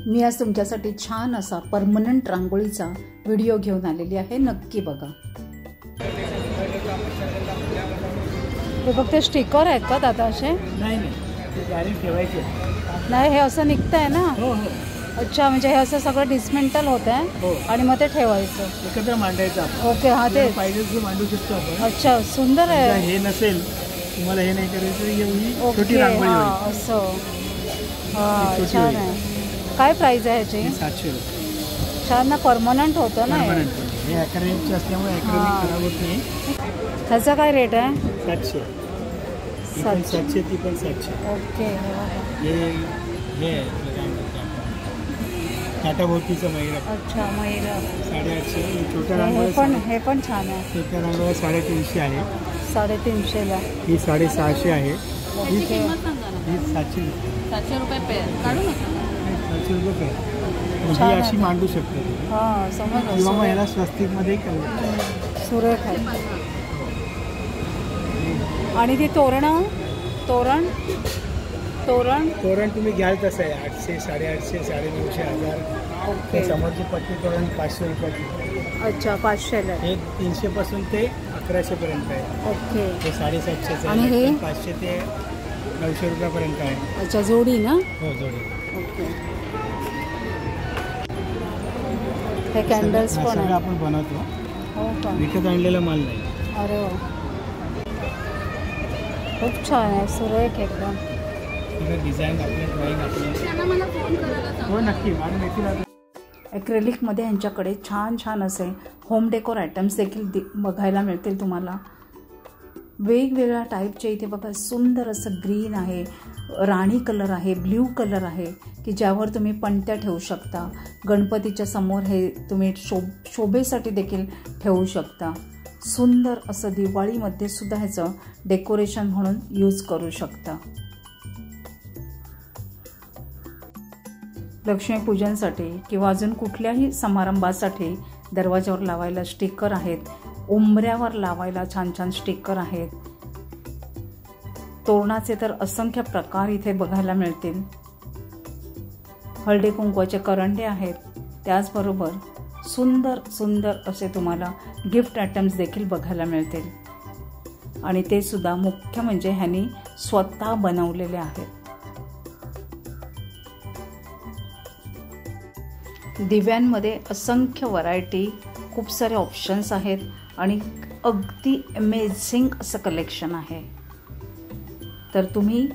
मी आज तुमच्यासाठी छान असा परमनंट रांगोळीचा व्हिडिओ घेऊन आलेली आहे, नक्की बघा। हे फक्त स्टिकर आहेत का दादा असे? नाही डायरेक्ट ठेवायचे नाही, हे असं निघतंय ना? हो हो। अच्छा, म्हणजे हे असं सगळं डिस्मेंटल होत आहे आणि मग ते ठेवायचं, एकत्र मांडायचं आपण। ओके, हा ते पाहिजे तसं मांडू शकतो आपण। अच्छा, सुंदर आहे। हे नसेल तुम्हाला हे नाही करायचं, एवढी छोटी रांगोळी होईल असं। हां, छान आहे। काय प्राइस आहे ह्याची? 700 रुपये। छान ना, परमनंट होतं ना हे? हे ॲक्रेलिकचे असल्यामुळे ॲक्रेलिक खराब होत नाही। ह्याचा काय रेट आहे? 700। 700 ती पण 700। ओके। हे काटाभोवतीचं मैरा। अच्छा, मैरा 850। छोट्या रांगोळ्या हे पण छान आहे। छोट्या रांगोळ्या 350 आहे। 350ला ही 650 आहे। ही किंमत सांगा ना। ही 700 रुपये पेअर काढू नका। 700 रुपये पेअर। ही अशी मांडू शकतो। हां, समजलं। किंवा मग याला स्वस्तिकमध्ये सुरेख आहे। आणि ती तोरण तुम्ही घ्याल तसं आहे 800, 850, 950, 1000। ओके। समोरची पट्टी तोरण 500 रुपये। अच्छा, 500ला हे 300 पासून ते 1100 पर्यंत आहे। ओके। हे 750 आणि हे 500 ते 900 रुपयापर्यंत आहे। अच्छा, जोडी ना? हो, जोडी। ओके। हे कॅन्डल्स पण आहे, आपण बनवतो। हो का? विकत आणलेला माल नाही। अरे वा, खूप छान आहे, सुरेख एकदम। डिझाईन आपले, ड्रॉइंग आपले। हो, नक्की मॅडम येतील। ॲक्रेलिकमध्ये यांच्याकडे छान छान असे होम डेकोर आयटम्स देखील बघायला मिळतील तुम्हाला। वेगवेगळ्या टाईपचे इथे बघा, सुंदर असं ग्रीन आहे, राणी कलर आहे, ब्ल्यू कलर आहे की ज्यावर तुम्ही पणत्या ठेवू शकता। गणपतीच्या समोर हे तुम्ही शोभेसाठी देखील ठेवू शकता। सुंदर असं दिवाळीमध्ये सुद्धा ह्याचं डेकोरेशन म्हणून यूज करू शकता। लक्ष्मीपूजनसाठी किंवा अजून कुठल्याही समारंभासाठी दरवाजावर लावायला स्टिकर आहेत, उंबऱ्यावर लावायला छान छान स्टिकर आहेत। तोरणाचे तर असंख्य प्रकार इथे बघायला मिळतील। हळदी कुंकवाचे करंडे आहेत, त्याचबरोबर सुंदर सुंदर असे तुम्हाला गिफ्ट आयटम्स देखील बघायला मिळतील। आणि ते सुद्धा मुख्य म्हणजे ह्यांनी स्वतः बनवलेले आहेत। दिव्यांमध्ये असंख्य व्हरायटी, खूप सारे ऑप्शन्स आहेत आणि अगदी अमेझिंग असं कलेक्शन आहे। तर तुम्ही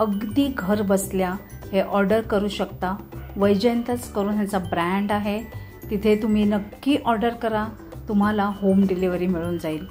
अगदी घर बसल्या हे ऑर्डर करू शकता। वैजयंतच करून ह्याचा ब्रँड आहे, तिथे तुम्ही नक्की ऑर्डर करा, तुम्हाला होम डिलिव्हरी मिळून जाईल।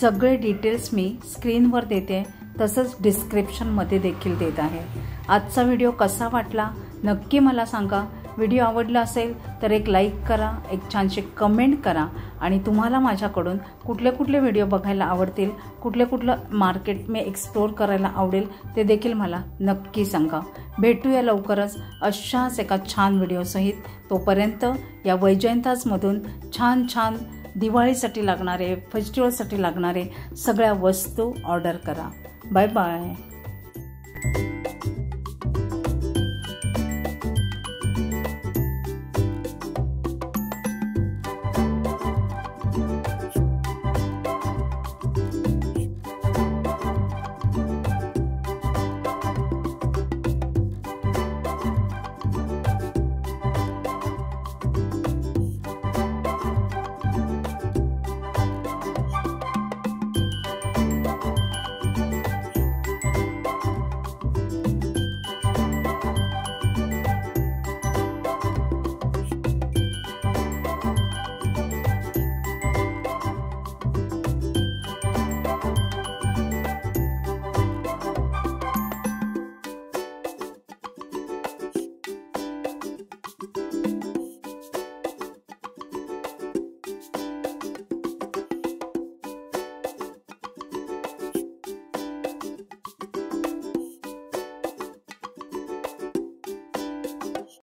सगळे डिटेल्स मी स्क्रीनवर देते, तसंच डिस्क्रिप्शनमध्ये देखील देत आहे। आजचा व्हिडिओ कसा वाटला नक्की मला सांगा। व्हिडिओ आवडला असेल तर एक लाईक करा, एक छानशी कमेंट करा आणि तुम्हाला माझ्याकडून कुठले कुठले व्हिडिओ बघायला आवडतील, कुठलं मार्केट मी एक्सप्लोर करायला आवडेल ते देखील मला नक्की सांगा। भेटूया लवकरच अशाच एका छान व्हिडिओसहित। तोपर्यंत या वैजयंताजमधून छान छान दिवाळीसाठी लागणारे, फेस्टिवलसाठी लागणारे सगळ्या वस्तू ऑर्डर करा। Bye bye.